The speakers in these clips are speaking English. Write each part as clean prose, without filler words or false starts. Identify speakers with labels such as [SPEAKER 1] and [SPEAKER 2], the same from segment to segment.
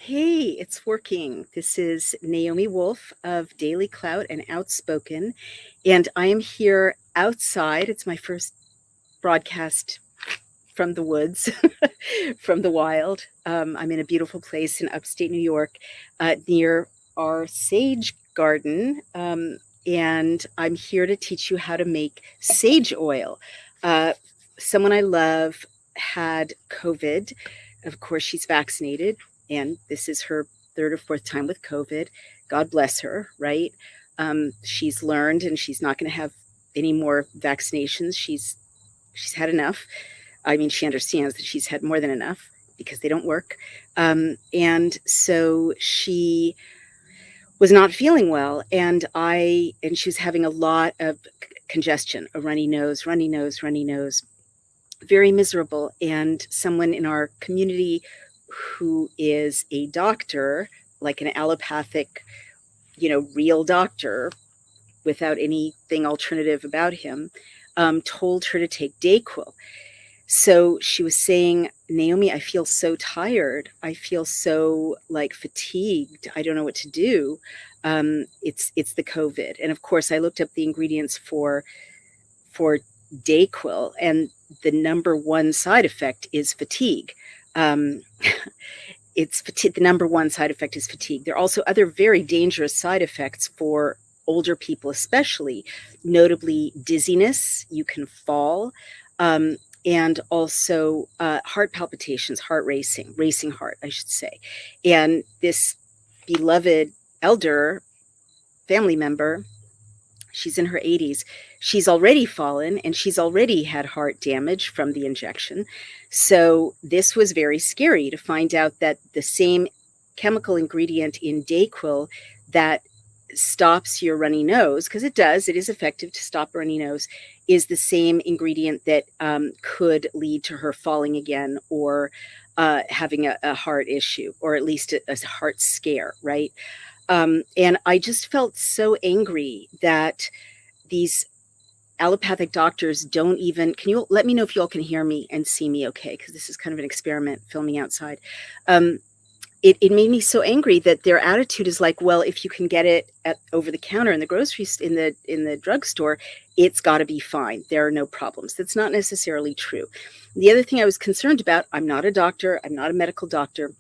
[SPEAKER 1] Hey, it's working. This is Naomi Wolf of Daily Clout and Outspoken, and I am here outside. It's my first broadcast from the woods, from the wild. I'm in a beautiful place in upstate New York, near our sage garden, and I'm here to teach you how to make sage oil. Uh, Someone I love had COVID. Of course, she's vaccinated, and this is her third or fourth time with COVID. God bless her, right? She's learned, and she's not going to have any more vaccinations. She's had enough. I mean, she understands that she's had more than enough because they don't work. And so she was not feeling well, and she was having a lot of congestion, a runny nose, very miserable. And someone in our community who is a doctor, like an allopathic, real doctor without anything alternative about him, told her to take Dayquil. So she was saying, Naomi, I feel so tired. I feel so fatigued. I don't know what to do. It's the COVID. And of course, I looked up the ingredients for Dayquil, and the number one side effect is fatigue. The number one side effect is fatigue. There are also other very dangerous side effects for older people, especially, notably dizziness. You can fall. And also heart palpitations, heart racing heart, I should say. And this beloved elder family member, she's in her 80s. She's already fallen, and she's already had heart damage from the injection. So this was very scary to find out that the same chemical ingredient in Dayquil that stops your runny nose, because it is effective to stop runny nose, is the same ingredient that could lead to her falling again, or having a heart issue, or at least a heart scare, right? And I just felt so angry that these allopathic doctors don't even, can you let me know if you all can hear me and see me okay? Because this is kind of an experiment filming outside. It made me so angry that their attitude is like, well, if you can get it over the counter in the in the drugstore, it's got to be fine. There are no problems. That's not necessarily true. The other thing I was concerned about, I'm not a doctor. I'm not a medical doctor.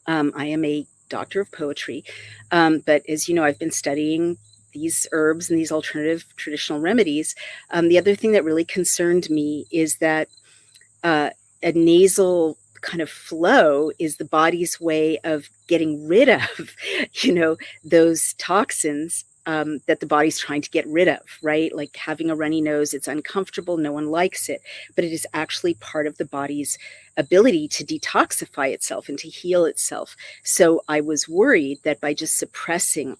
[SPEAKER 1] I am a doctor of poetry. But as you know, I've been studying these herbs and these alternative traditional remedies. The other thing that really concerned me is that a nasal kind of flow is the body's way of getting rid of, those toxins that the body's trying to get rid of, right? Like having a runny nose, it's uncomfortable. No one likes it, but it is actually part of the body's ability to detoxify itself and to heal itself. So I was worried that by just suppressing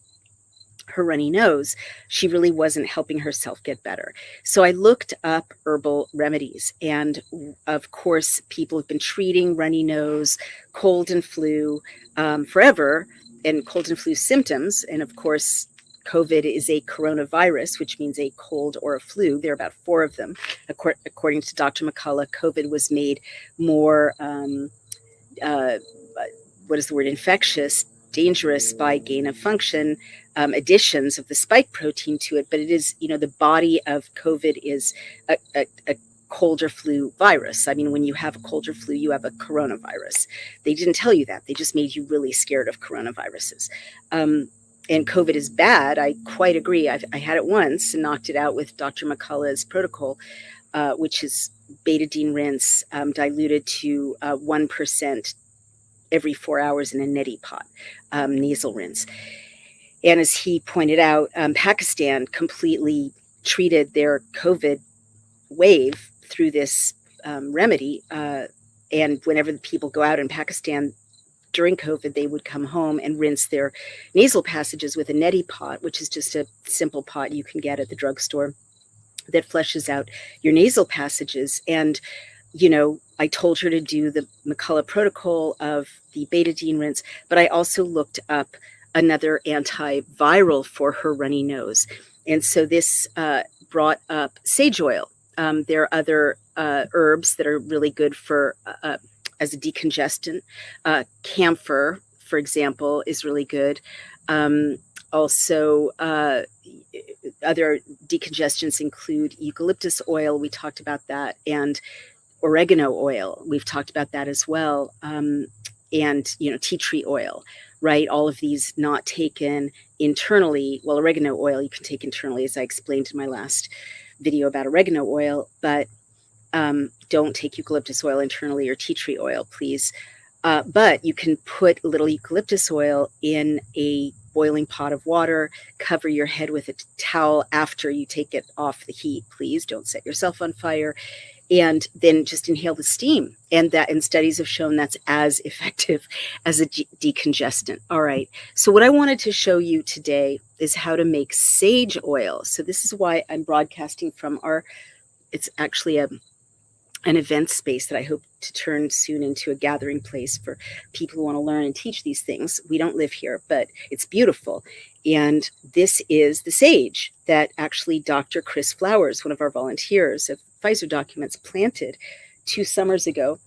[SPEAKER 1] her runny nose, she really wasn't helping herself get better. So I looked up herbal remedies, and of course, people have been treating runny nose, cold and flu forever, and cold and flu symptoms. And of course, COVID is a coronavirus, which means a cold or a flu. There are about 4 of them. According to Dr. McCullough, COVID was made more, infectious, dangerous by gain of function, additions of the spike protein to it. But it is, the body of COVID is a cold or flu virus. I mean, when you have a cold or flu, you have a coronavirus. They didn't tell you that. They just made you really scared of coronaviruses. And COVID is bad. I quite agree. I had it once and knocked it out with Dr. McCullough's protocol, which is betadine rinse diluted to 1% every 4 hours in a neti pot, nasal rinse. And as he pointed out, Pakistan completely treated their COVID wave through this remedy. And whenever the people go out in Pakistan during COVID, they would come home and rinse their nasal passages with a neti pot, which is just a simple pot you can get at the drugstore that flushes out your nasal passages. And I told her to do the McCullough protocol of the betadine rinse, but I also looked up another antiviral for her runny nose. And so this brought up sage oil. There are other herbs that are really good for as a decongestant, camphor for example, is really good. Also, other decongestants include eucalyptus oil. We talked about that, and oregano oil. We've talked about that as well. And, tea tree oil, right? All of these not taken internally. Well, oregano oil you can take internally, as I explained in my last video about oregano oil, but don't take eucalyptus oil internally or tea tree oil, please. But you can put a little eucalyptus oil in a boiling pot of water, cover your head with a towel after you take it off the heat. Please don't set yourself on fire. And then just inhale the steam. And studies have shown that's as effective as a decongestant. All right. So what I wanted to show you today is how to make sage oil. So this is why I'm broadcasting from it's actually an event space that I hope to turn soon into a gathering place for people who want to learn and teach these things. We don't live here, but it's beautiful. And this is the sage that actually Dr. Chris Flowers, one of our volunteers of Pfizer Documents, planted 2 summers ago.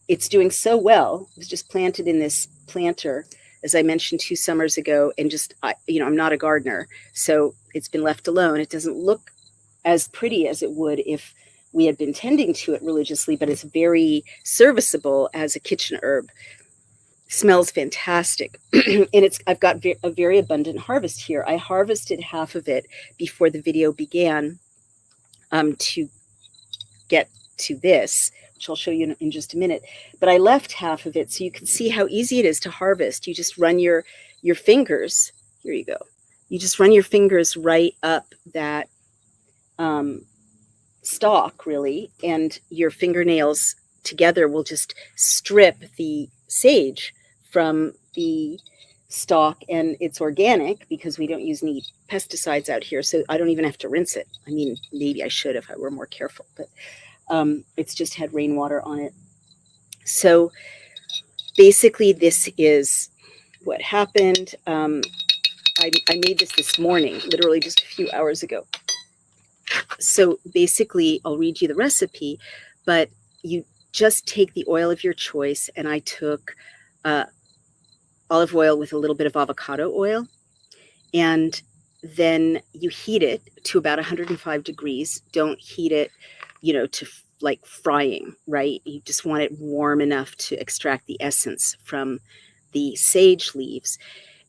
[SPEAKER 1] It's doing so well. It was just planted in this planter, as I mentioned, 2 summers ago. And I'm not a gardener, so it's been left alone. It doesn't look as pretty as it would if we had been tending to it religiously, but it's very serviceable as a kitchen herb. Smells fantastic. And I've got a very abundant harvest here. I harvested half of it before the video began to get to this, which I'll show you in just a minute. But I left half of it so you can see how easy it is to harvest. You just run your fingers. Here you go. You just run your fingers right up that stalk, really, and your fingernails together will just strip the sage from the stalk, and it's organic because we don't use any pesticides out here, so I don't even have to rinse it. I mean, maybe I should if I were more careful, but it's just had rainwater on it. So basically this is what happened. I made this morning, literally just a few hours ago. So basically, I'll read you the recipe, but you just take the oil of your choice, and I took olive oil with a little bit of avocado oil, and then you heat it to about 105 degrees. Don't heat it, to like frying, right? You just want it warm enough to extract the essence from the sage leaves.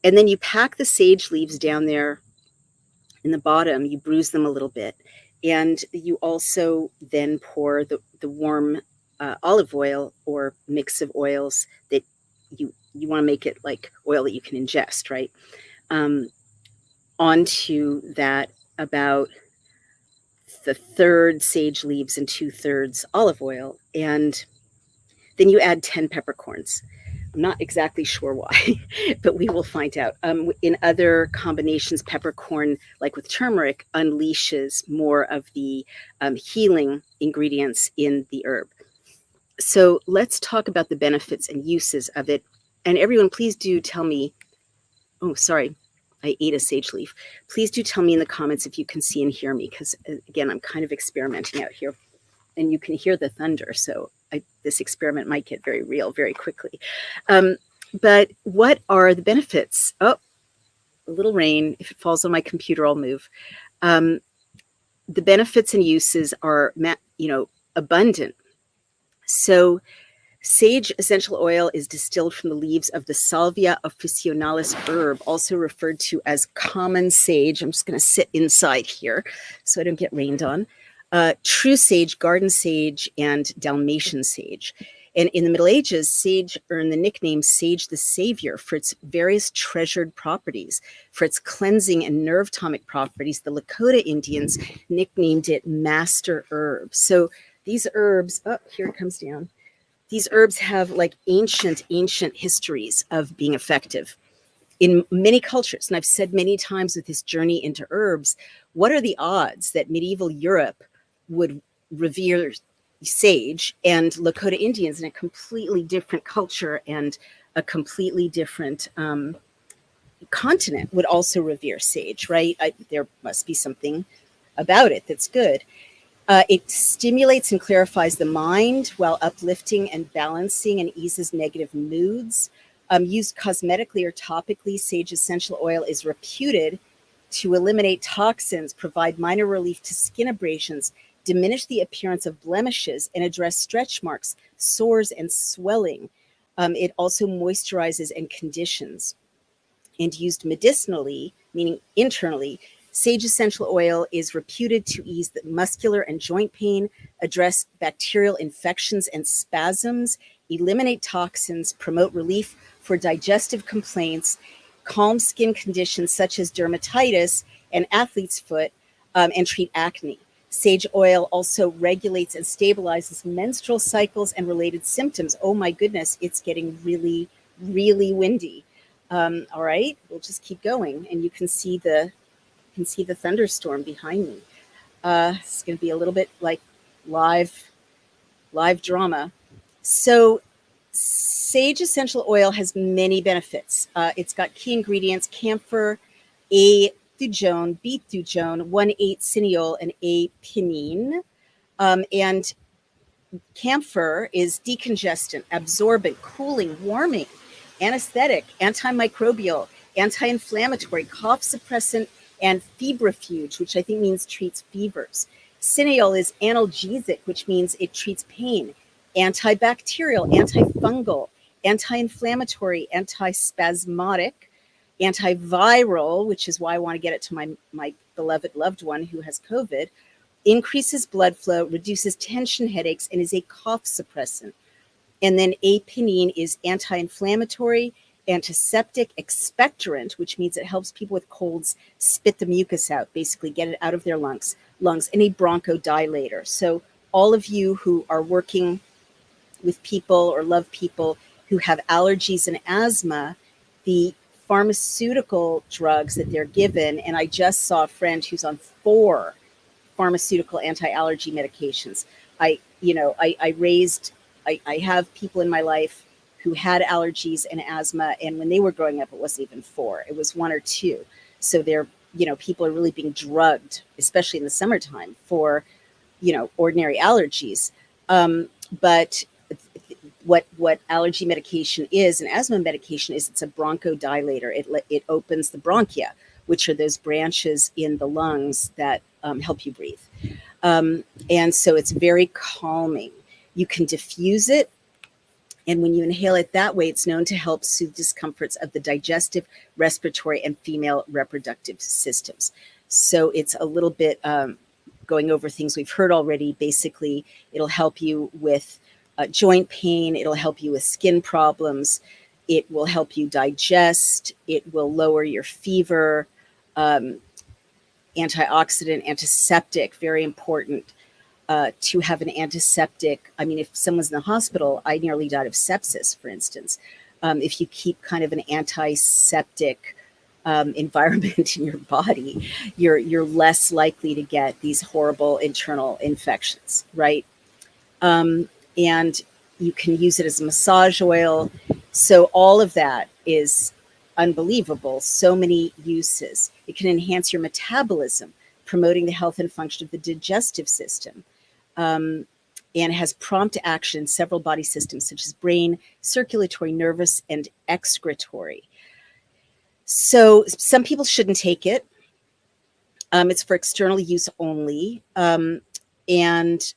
[SPEAKER 1] And then you pack the sage leaves down there in the bottom, you bruise them a little bit, and you also then pour the warm olive oil or mix of oils that you want to make it like oil that you can ingest, right? Onto that, about the third sage leaves and 2/3 olive oil, and then you add 10 peppercorns. I'm not exactly sure why, but we will find out. In other combinations, peppercorn, like with turmeric, unleashes more of the healing ingredients in the herb. So let's talk about the benefits and uses of it. And everyone, please do tell me, oh, sorry, I ate a sage leaf. Please do tell me in the comments if you can see and hear me, because again, I'm kind of experimenting out here, and you can hear the thunder. So this experiment might get very real very quickly. But what are the benefits? Oh, a little rain. If it falls on my computer, I'll move. The benefits and uses are, abundant. So sage essential oil is distilled from the leaves of the Salvia officinalis herb, also referred to as common sage. I'm just going to sit inside here so I don't get rained on. True sage, garden sage, and Dalmatian sage. And in the Middle Ages, sage earned the nickname Sage the Savior for its various treasured properties. For its cleansing and nerve tonic properties, the Lakota Indians nicknamed it Master Herb. So these herbs, oh, here it comes down. These herbs have like ancient histories of being effective in many cultures. And I've said many times with this journey into herbs, what are the odds that medieval Europe would revere sage and Lakota Indians in a completely different culture and a completely different continent would also revere sage, right? There must be something about it that's good. It stimulates and clarifies the mind while uplifting and balancing and eases negative moods. Used cosmetically or topically, sage essential oil is reputed to eliminate toxins, provide minor relief to skin abrasions, diminish the appearance of blemishes, and address stretch marks, sores, and swelling. It also moisturizes and conditions. And used medicinally, meaning internally, sage essential oil is reputed to ease the muscular and joint pain, address bacterial infections and spasms, eliminate toxins, promote relief for digestive complaints, calm skin conditions such as dermatitis and athlete's foot, and treat acne. Sage oil also regulates and stabilizes menstrual cycles and related symptoms. Oh my goodness, it's getting really, really windy. All right, we'll just keep going, and you can see the thunderstorm behind me. It's going to be a little bit like live drama. So, sage essential oil has many benefits. It's got key ingredients: camphor, A-thujone, B-thujone, 1,8-cineol, and A-pinene. And camphor is decongestant, absorbent, cooling, warming, anesthetic, antimicrobial, anti-inflammatory, cough suppressant, and febrifuge, which I think means treats fevers. Cineol is analgesic, which means it treats pain, antibacterial, antifungal, anti-inflammatory, antispasmodic, antiviral, which is why I want to get it to my beloved loved one who has COVID, increases blood flow, reduces tension headaches, and is a cough suppressant. And then apinine is anti-inflammatory, antiseptic, expectorant, which means it helps people with colds spit the mucus out, basically get it out of their lungs, and a bronchodilator. So all of you who are working with people or love people who have allergies and asthma, the pharmaceutical drugs that they're given, and I just saw a friend who's on 4 pharmaceutical anti-allergy medications. I have people in my life who had allergies and asthma, and when they were growing up, it wasn't even 4; it was 1 or 2. So people are really being drugged, especially in the summertime, for ordinary allergies. But what allergy medication is, and asthma medication is, it's a bronchodilator. It opens the bronchia, which are those branches in the lungs that help you breathe. And so it's very calming. You can diffuse it, and when you inhale it that way, it's known to help soothe discomforts of the digestive, respiratory, and female reproductive systems. So it's a little bit going over things we've heard already. Basically, it'll help you with joint pain. It'll help you with skin problems. It will help you digest. It will lower your fever. Antioxidant, antiseptic, very important to have an antiseptic. I mean, if someone's in the hospital, I nearly died of sepsis, for instance. If you keep kind of an antiseptic environment in your body, you're less likely to get these horrible internal infections, right? And you can use it as a massage oil. So all of that is unbelievable. So many uses. It can enhance your metabolism, promoting the health and function of the digestive system. And has prompt action in several body systems, such as brain, circulatory, nervous, and excretory. So some people shouldn't take it. It's for external use only. And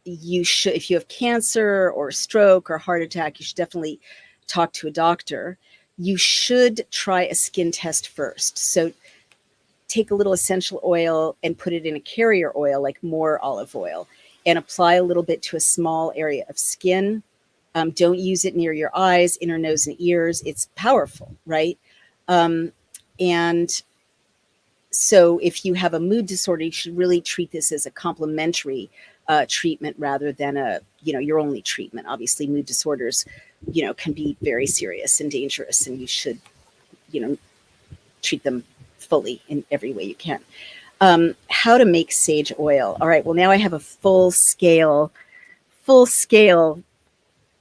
[SPEAKER 1] you should, if you have cancer or stroke or heart attack, you should definitely talk to a doctor. You should try a skin test first. So take a little essential oil and put it in a carrier oil, like more olive oil, and apply a little bit to a small area of skin. Don't use it near your eyes, inner nose, and ears. It's powerful, right? And so if you have a mood disorder, you should really treat this as a complementary treatment rather than your only treatment. Obviously, mood disorders, can be very serious and dangerous, and you should, treat them fully in every way you can. How to make sage oil. All right, well, now I have a full scale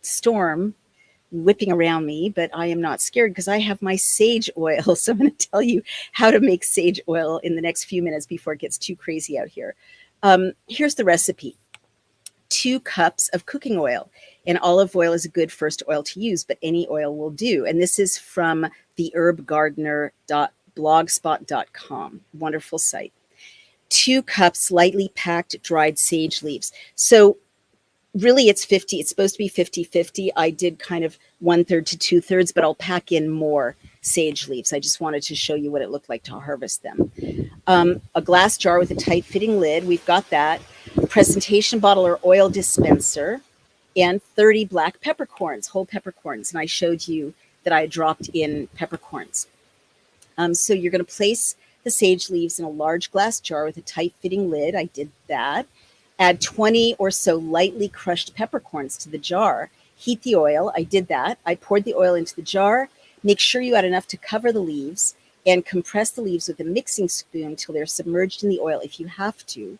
[SPEAKER 1] storm whipping around me, but I am not scared because I have my sage oil. So I'm going to tell you how to make sage oil in the next few minutes before it gets too crazy out here. Here's the recipe. 2 cups of cooking oil. And olive oil is a good first oil to use, but any oil will do. And this is from theherbgardener.blogspot.com. Wonderful site. 2 cups lightly packed dried sage leaves. So really it's supposed to be 50-50. I did kind of 1/3 to 2/3, but I'll pack in more sage leaves. I just wanted to show you what it looked like to harvest them. A glass jar with a tight fitting lid. We've got that. Presentation bottle or oil dispenser, and 30 black peppercorns, whole peppercorns. And I showed you that I dropped in peppercorns. So you're going to place the sage leaves in a large glass jar with a tight fitting lid. I did that. Add 20 or so lightly crushed peppercorns to the jar. Heat the oil. I did that. I poured the oil into the jar. Make sure you add enough to cover the leaves, and compress the leaves with a mixing spoon till they're submerged in the oil if you have to.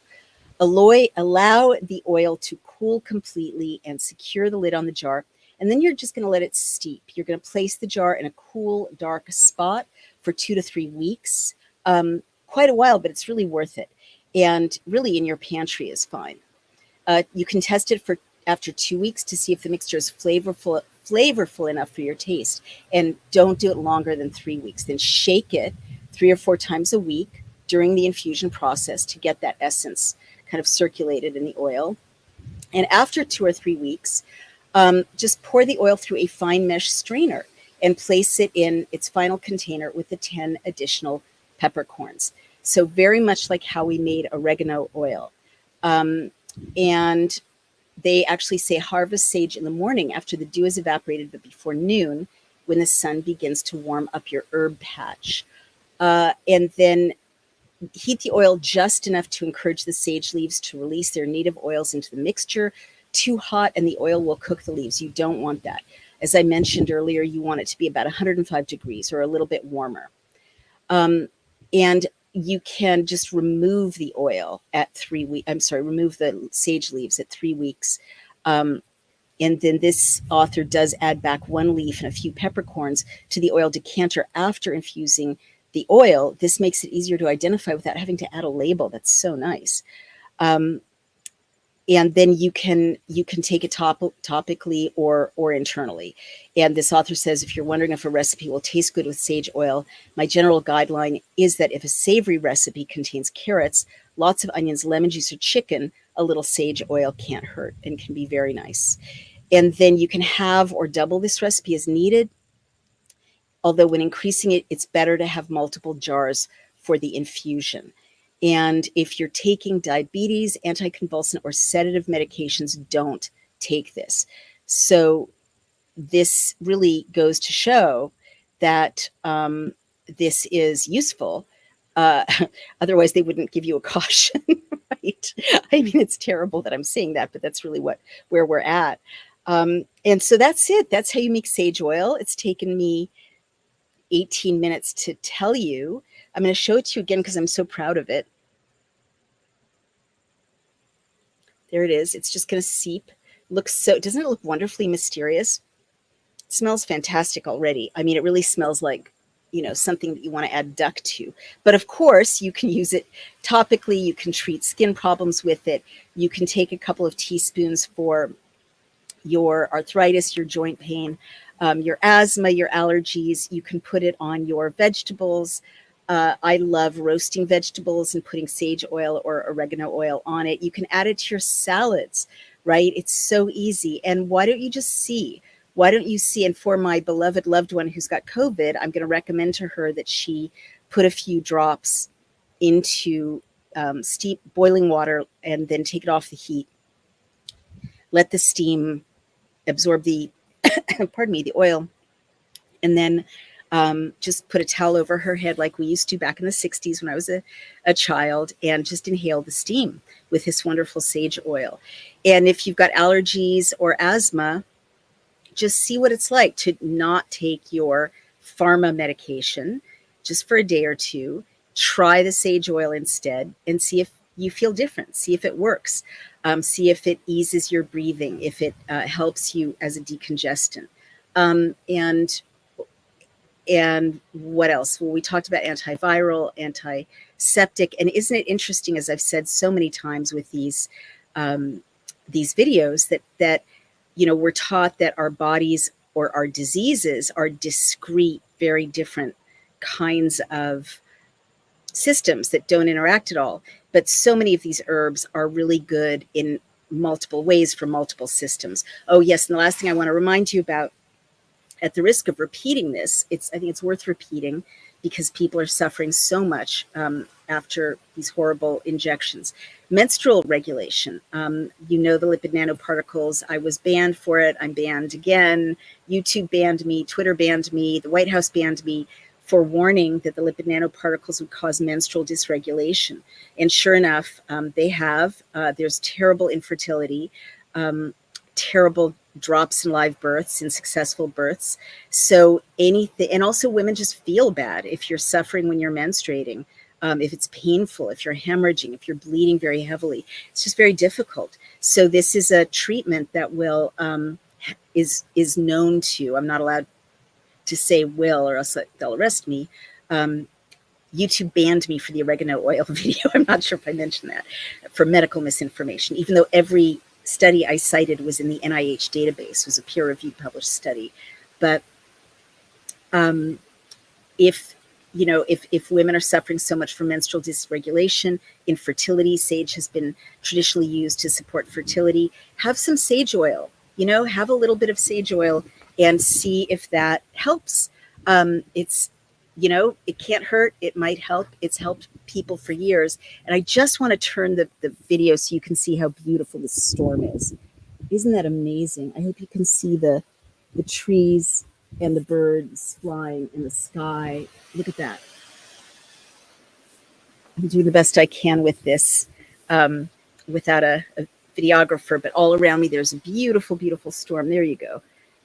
[SPEAKER 1] Allow the oil to cool completely and secure the lid on the jar. And then you're just going to let it steep. You're going to place the jar in a cool, dark spot for 2 to 3 weeks. Quite a while, but it's really worth it. And really in your pantry is fine. You can test it for after 2 weeks to see if the mixture is flavorful enough for your taste. And don't do it longer than 3 weeks. Then shake it 3 or 4 times a week during the infusion process to get that essence kind of circulated in the oil. And after 2 or 3 weeks, just pour the oil through a fine mesh strainer and place it in its final container with the 10 additional peppercorns. So very much like how we made oregano oil. And they actually say harvest sage in the morning after the dew is evaporated, but before noon when the sun begins to warm up your herb patch. And then heat the oil just enough to encourage the sage leaves to release their native oils into the mixture. Too hot and the oil will cook the leaves. You don't want that. As I mentioned earlier, you want it to be about 105 degrees or a little bit warmer. And you can just remove the oil at 3 weeks. Remove the sage leaves at 3 weeks. And then this author does add back 1 leaf and a few peppercorns to the oil decanter after infusing the oil. This makes it easier to identify without having to add a label. That's so nice. And then you can take it topically or internally. And this author says, if you're wondering if a recipe will taste good with sage oil, my general guideline is that if a savory recipe contains carrots, lots of onions, lemon juice, or chicken, a little sage oil can't hurt and can be very nice. And then you can have or double this recipe as needed. Although when increasing it, it's better to have multiple jars for the infusion. And if you're taking diabetes, anticonvulsant, or sedative medications, don't take this. So this really goes to show that this is useful. Otherwise, they wouldn't give you a caution, right? I mean, it's terrible that I'm saying that, but that's really where we're at. And so that's it. That's how you make sage oil. It's taken me 18 minutes to tell you. I'm going to show it to you again because I'm so proud of it. There it is. It's just going to seep. Doesn't it look wonderfully mysterious? It smells fantastic already. I mean, it really smells like, something that you want to add duck to. But of course, you can use it topically. You can treat skin problems with it. You can take a couple of teaspoons for your arthritis, your joint pain, your asthma, your allergies. You can put it on your vegetables. I love roasting vegetables and putting sage oil or oregano oil on it. You can add it to your salads, right? It's so easy. And why don't you just see? Why don't you see? And for my beloved loved one who's got COVID, I'm going to recommend to her that she put a few drops into steep boiling water and then take it off the heat. Let the steam absorb the, the oil. And then just put a towel over her head like we used to back in the 60s when I was a child, and just inhale the steam with this wonderful sage oil. And if you've got allergies or asthma, just see what it's like to not take your pharma medication just for a day or two. Try the sage oil instead and see if you feel different. See if it works. See if it eases your breathing, if it helps you as a decongestant. And what else? Well, we talked about antiviral, antiseptic. And isn't it interesting, as I've said so many times with these these videos that we're taught that our bodies or our diseases are discrete, very different kinds of systems that don't interact at all. But so many of these herbs are really good in multiple ways for multiple systems. Oh, yes. And the last thing I want to remind you about, at the risk of repeating this, I think it's worth repeating because people are suffering so much after these horrible injections. Menstrual regulation. The lipid nanoparticles. I was banned for it. I'm banned again. YouTube banned me. Twitter banned me. The White House banned me for warning that the lipid nanoparticles would cause menstrual dysregulation. And sure enough, they have. There's terrible infertility, terrible drops in live births, in successful births. So anything, and also women just feel bad if you're suffering when you're menstruating, if it's painful, if you're hemorrhaging, if you're bleeding very heavily. It's just very difficult. So this is a treatment that will is known to. I'm not allowed to say will, or else they'll arrest me. YouTube banned me for the oregano oil video. I'm not sure if I mentioned that, for medical misinformation, even though every study I cited was in the NIH database, was a peer-reviewed published study. But if women are suffering so much from menstrual dysregulation, infertility, sage has been traditionally used to support fertility. Have some sage oil, have a little bit of sage oil and see if that helps. It can't hurt. It might help. It's helped people for years. And I just want to turn the video so you can see how beautiful this storm is. Isn't that amazing? I hope you can see the trees and the birds flying in the sky. Look at that. I'm doing the best I can with this without a videographer, but all around me there's a beautiful, beautiful storm. There you go.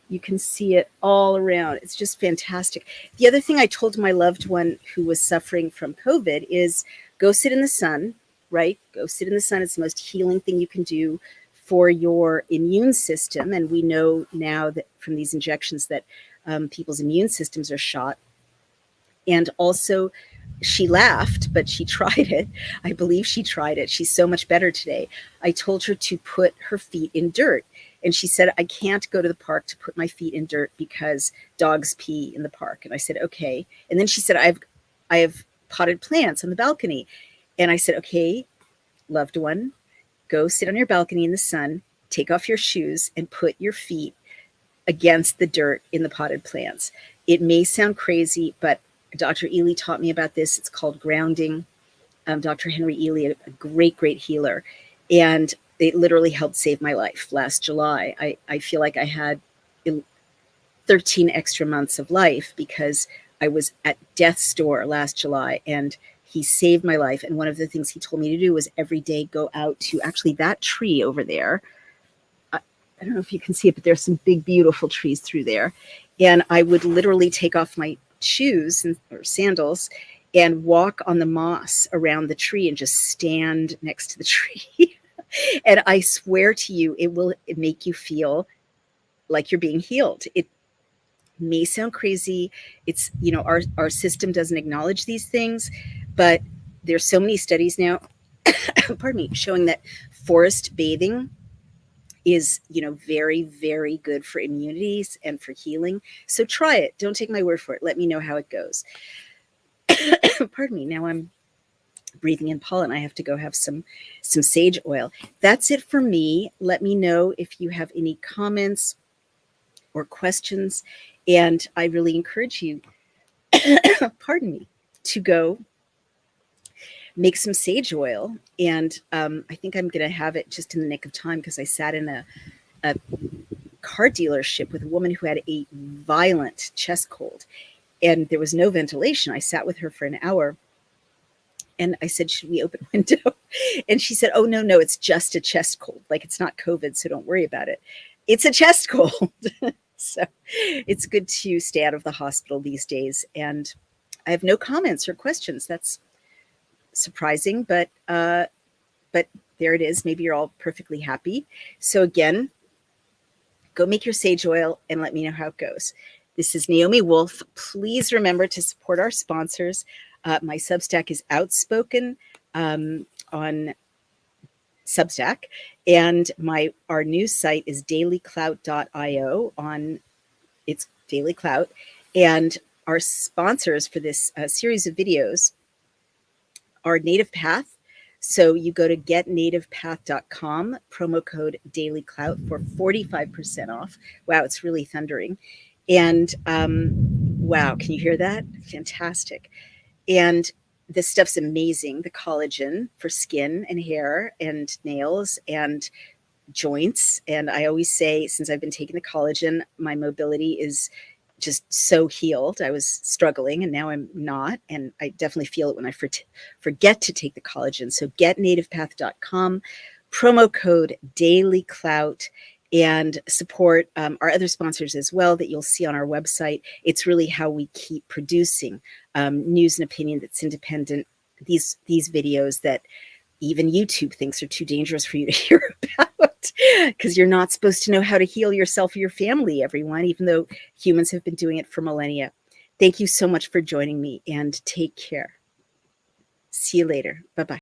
[SPEAKER 1] You can see it all around. It's just fantastic. The other thing I told my loved one who was suffering from COVID is go sit in the sun, right? Go sit in the sun. It's the most healing thing you can do for your immune system. And we know now that from these injections that people's immune systems are shot. And also, she laughed, but she tried it. I believe she tried it. She's so much better today. I told her to put her feet in dirt. And she said, I can't go to the park to put my feet in dirt because dogs pee in the park. And I said, okay. And then she said, I have potted plants on the balcony. And I said, okay, loved one, go sit on your balcony in the sun, take off your shoes and put your feet against the dirt in the potted plants. It may sound crazy, but Dr. Ely taught me about this. It's called grounding. Dr. Henry Ely, a great, great healer. And it literally helped save my life last July. I feel like I had 13 extra months of life because I was at death's door last July and he saved my life. And one of the things he told me to do was every day go out to actually that tree over there. I don't know if you can see it, but there's some big, beautiful trees through there. And I would literally take off my shoes or sandals and walk on the moss around the tree and just stand next to the tree. And I swear to you, it will make you feel like you're being healed. It may sound crazy. It's, our system doesn't acknowledge these things, but there's so many studies now, pardon me, showing that forest bathing is, very, very good for immunities and for healing. So try it. Don't take my word for it. Let me know how it goes. Pardon me. Now I'm breathing in pollen. I have to go have some sage oil. That's it for me. Let me know if you have any comments or questions. And I really encourage you, pardon me, to go make some sage oil. And I think I'm going to have it just in the nick of time because I sat in a car dealership with a woman who had a violent chest cold and there was no ventilation. I sat with her for an hour and I said, should we open a window? And she said, oh, no, it's just a chest cold. Like it's not COVID, so don't worry about it. It's a chest cold. So it's good to stay out of the hospital these days. And I have no comments or questions. That's surprising, but there it is. Maybe you're all perfectly happy. So again, go make your sage oil and let me know how it goes. This is Naomi Wolf. Please remember to support our sponsors. My Substack is Outspoken on Substack, and our news site is dailyclout.io. On It's Daily Clout, and our sponsors for this series of videos are Native Path. So you go to getnativepath.com, promo code dailyclout for 45% off. Wow, it's really thundering. And wow, can you hear that? Fantastic. And this stuff's amazing. The collagen for skin and hair and nails and joints. And I always say, since I've been taking the collagen, my mobility is just so healed. I was struggling and now I'm not. And I definitely feel it when I forget to take the collagen. So getnativepath.com, promo code dailyclout, and support our other sponsors as well that you'll see on our website. It's really how we keep producing news and opinion that's independent. These videos that even YouTube thinks are too dangerous for you to hear about, because you're not supposed to know how to heal yourself or your family, everyone, even though humans have been doing it for millennia. Thank you so much for joining me, and take care. See you later. Bye-bye.